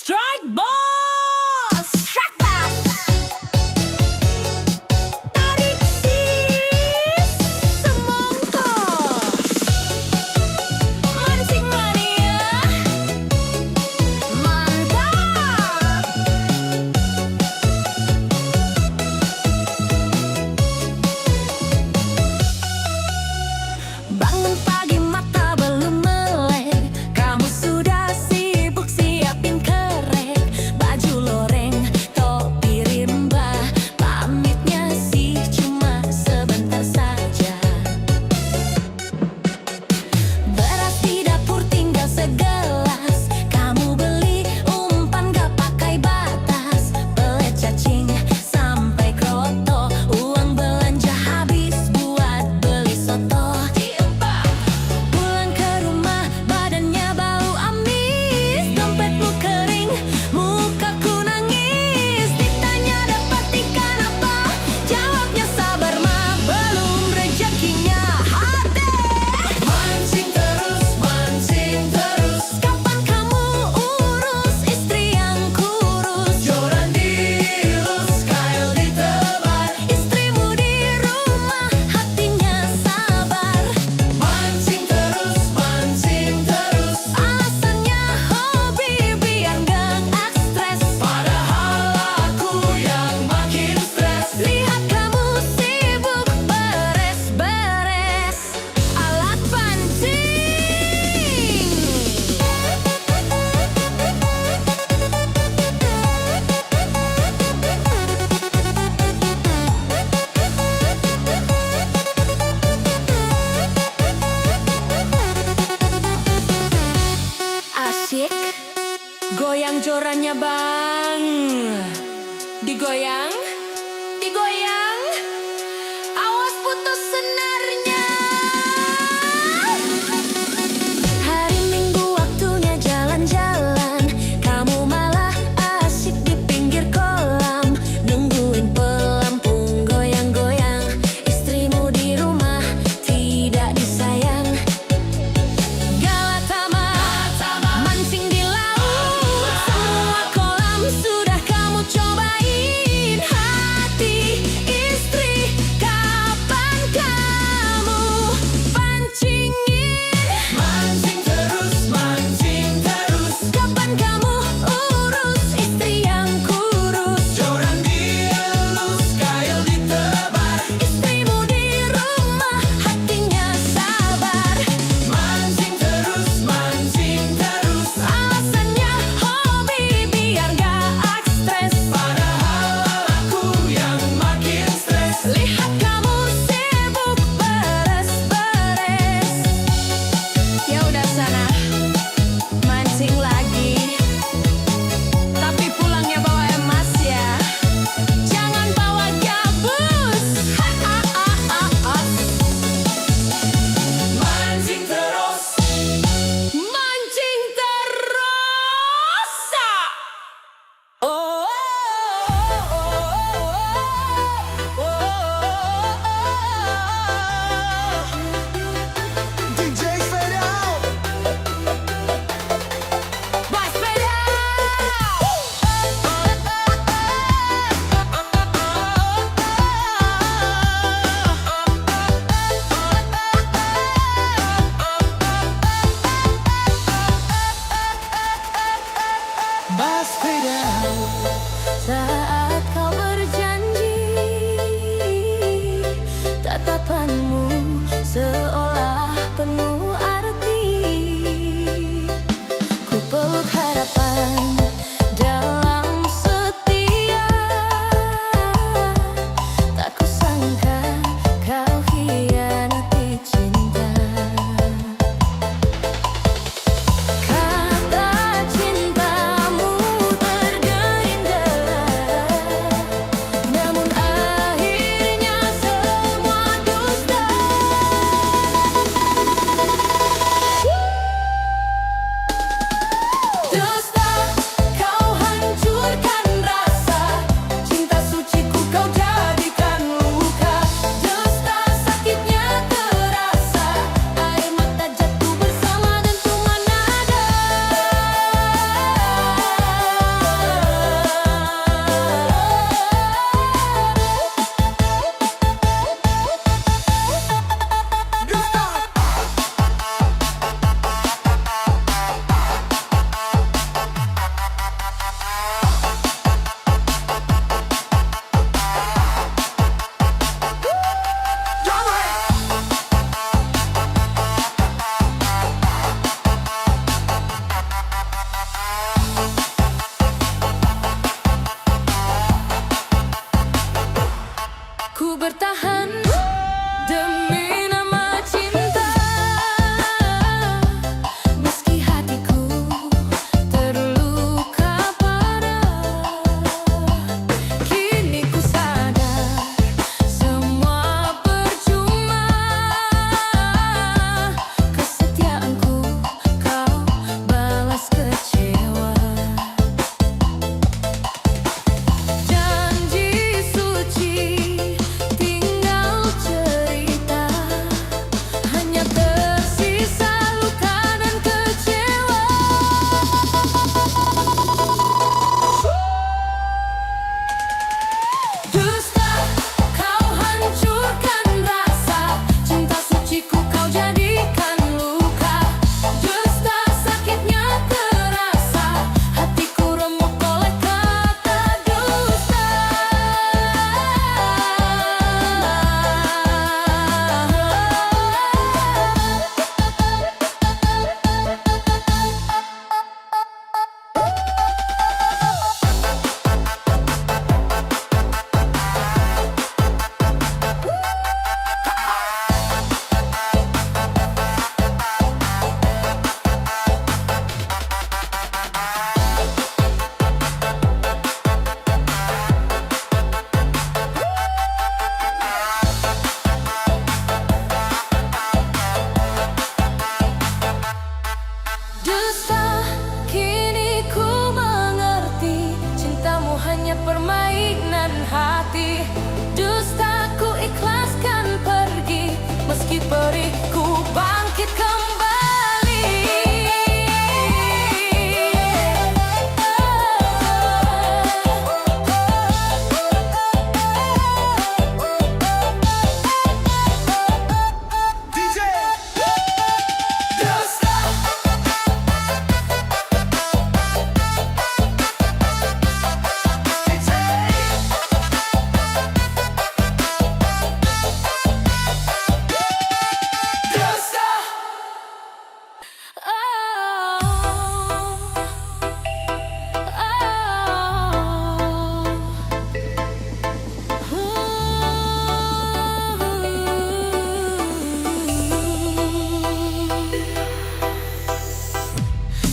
Strike boss, strike back. Tarik sis, semongkos. Mancing mania, mantap. Bangun pagi mata belum melek, kamu sudah sibuk siapin kerek, baju loreng, topi rimba, pamitnya sih cuma sebentar saja. Beras di dapur tinggal segelas, kamu beli umpan gak pakai batas, pelet cacing sampai kroto, uang belanja habis buat beli soto. Pulang ke rumah badannya bau amis, dompetmu kering, mukaku nangis. Ditanya dapat ikan apa, jawabnya sabar mah belum rezekinya ada. Mancing terus, kapan kamu urus istri yang kurus? Joran dielus, kail ditebar, istrimu di rumah hatinya sabar. Mancing terus, alasannya hobi biar gak stres. Padahal aku yang makin stres. Lihat kamu sibuk beres-beres alat pancing. Asyik, goyang jorannya bang. Digoyang, digoyang, awas putus senarnya. Hari Minggu waktunya jalan-jalan, kamu malah asik di pinggir kolam, nungguin pelampung goyang-goyang, istrimu di rumah tidak disayang. Galatama, mancing di laut, semua kolam sudah kamu cobain. hati. Dustaku ikhlaskan pergi, meski periku bangkit kembali.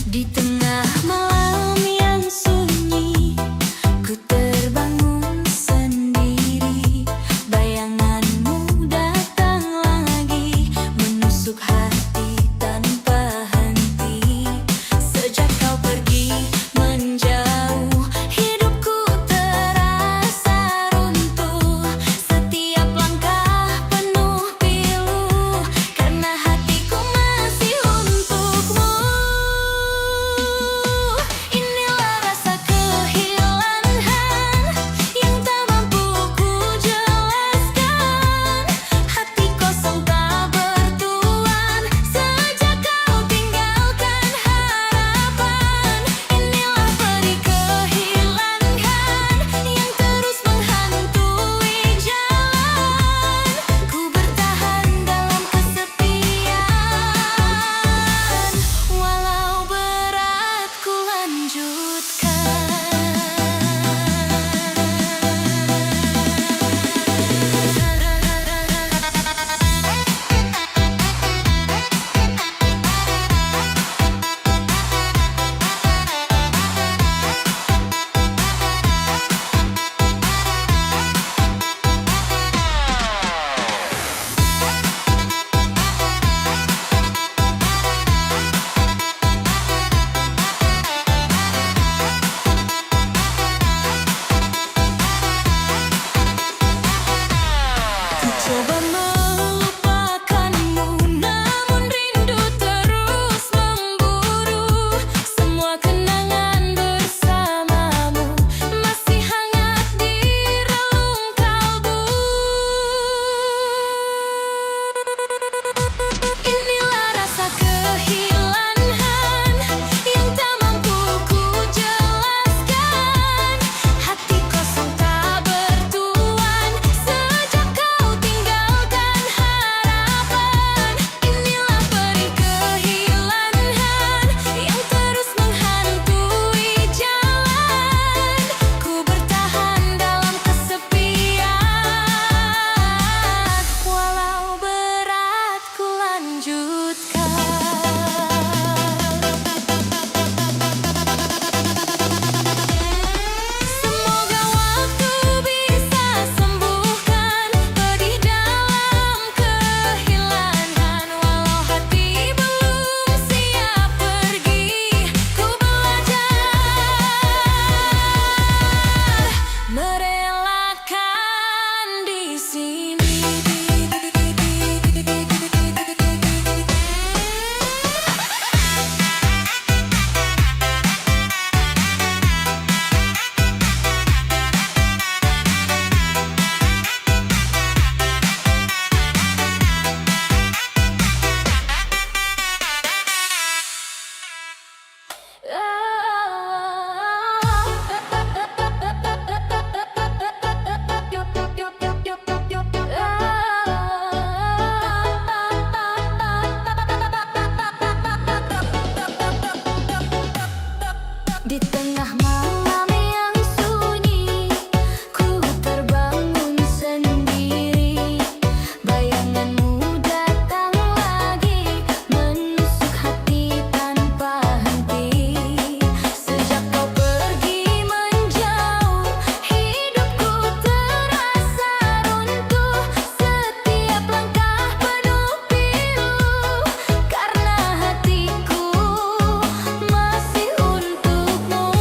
Di tengah malam yang sunyi, ku terbangun sendiri. Bayanganmu datang lagi, menusuk hati tanpa henti. Sejak kau pergi menjauh, hidupku terasa runtuh. Setiap langkah penuh pilu, karena hatiku masih untukmu. Inilah rasa kehilangan yang tak mampu ku jelaskan. Hati kosong tak bertuan sejak kau tinggalkan harapan. Inilah perih kehilangan yang terus menghantui jalan. Ku bertahan dalam kesepian, walau berat ku lanjutkan. Ku coba melupakanmu, namun rindu terus memburu. Semua kenangan bersamamu masih hangat di relung kalbu. Inilah rasa kehilangan yang tak mampu ku jelaskan. Hati kosong tak bertuan sejak kau tinggalkan harapan. Inilah perih kehilangan yang terus menghantui jalan. Ku bertahan dalam kesepian, walau berat ku lanjutkan. Semoga waktu bisa sembuhkan pedih dalam kehilangan. Walau hati belum siap pergi, ku belajar merelakan di sini. Di tengah malam yang sunyi, ku terbangun sendiri. Bayanganmu datang lagi, menusuk hati tanpa henti. Sejak kau pergi menjauh, hidupku terasa runtuh. Setiap langkah penuh pilu, karena hatiku masih untukmu.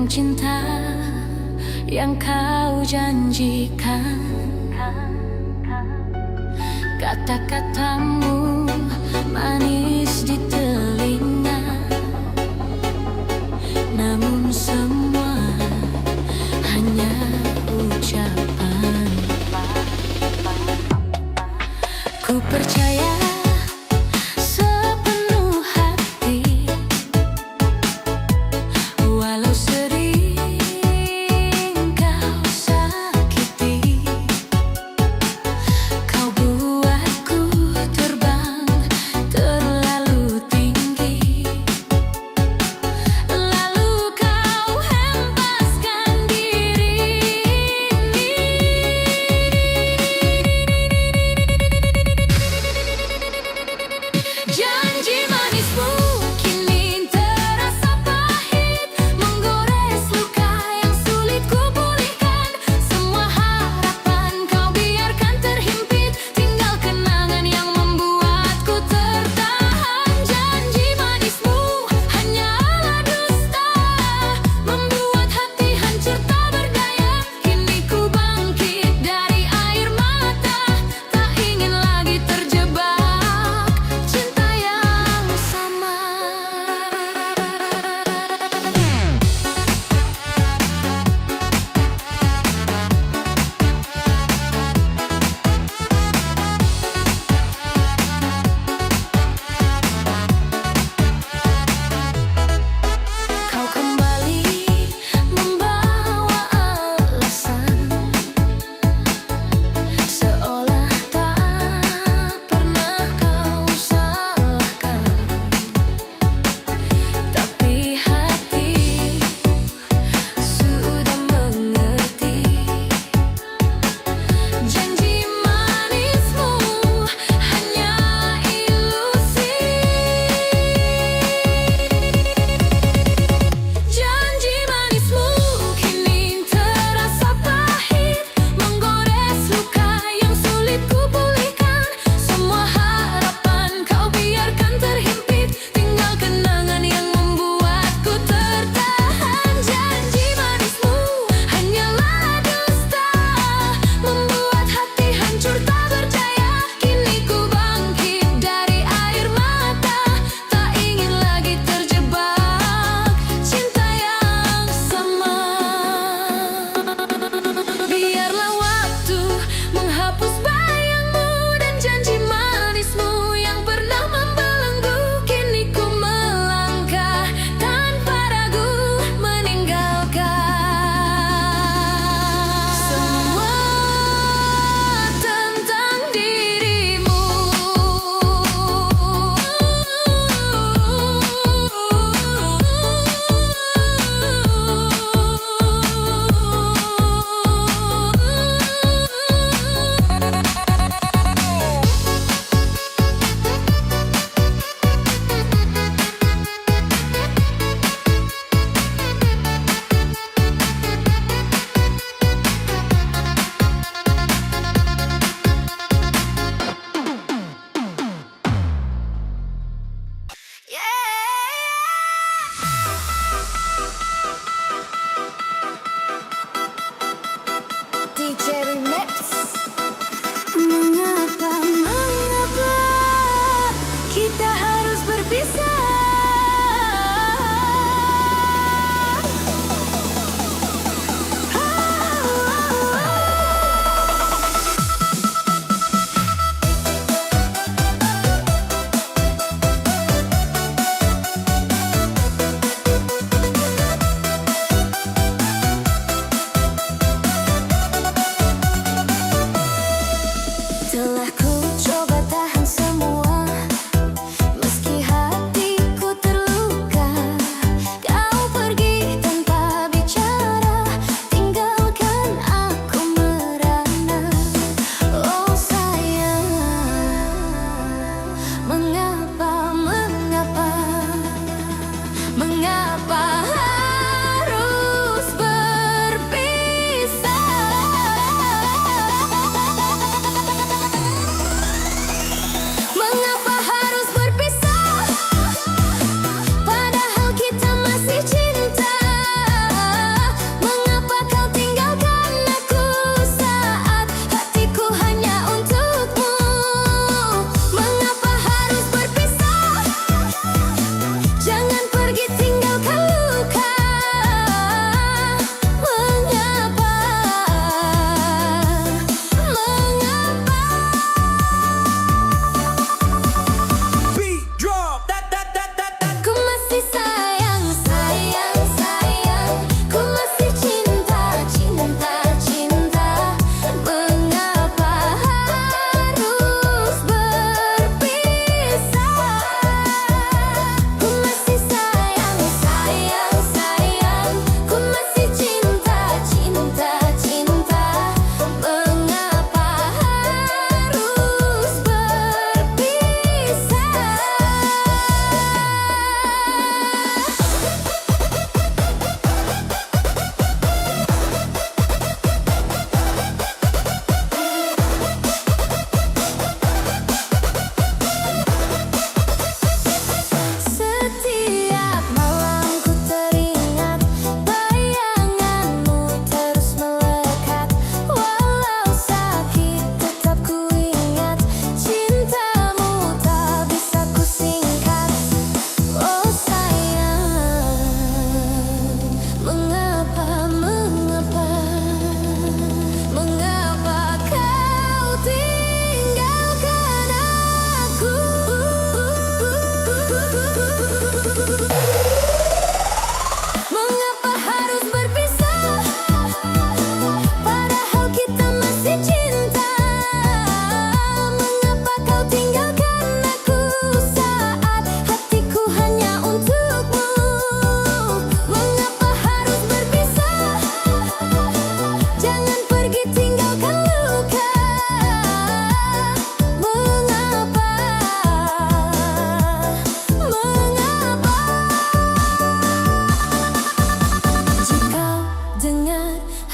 dengan cinta yang kau janjikan. Kata-katamu manis di telinga, namun semua hanya ucapan. Ku percaya sepenuh hati, walau sering kau sakiti. Kau buatku terbang terlalu tinggi.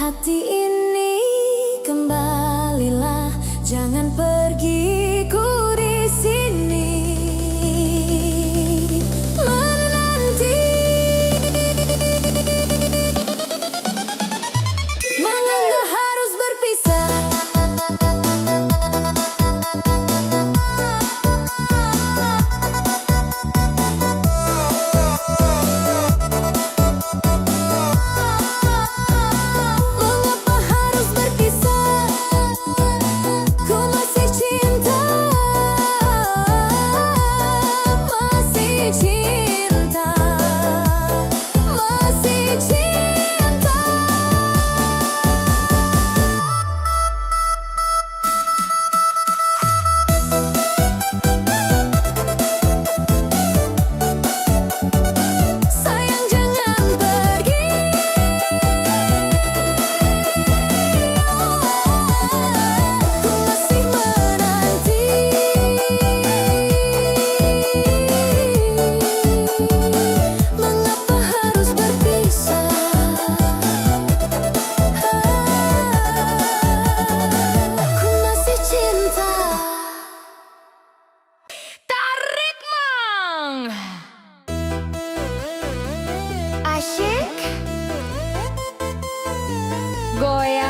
hati ini, kembalilah, jangan pergi, ku di sini menanti. Mengapa harus berpisah? Mengapa harus berpisah? Ku masih cinta, masih cinta, masih cinta. Sayang jangan pergi, ku masih menanti. Mengapa harus berpisah? Ku masih cinta. Tarik Mang, asyik goyang.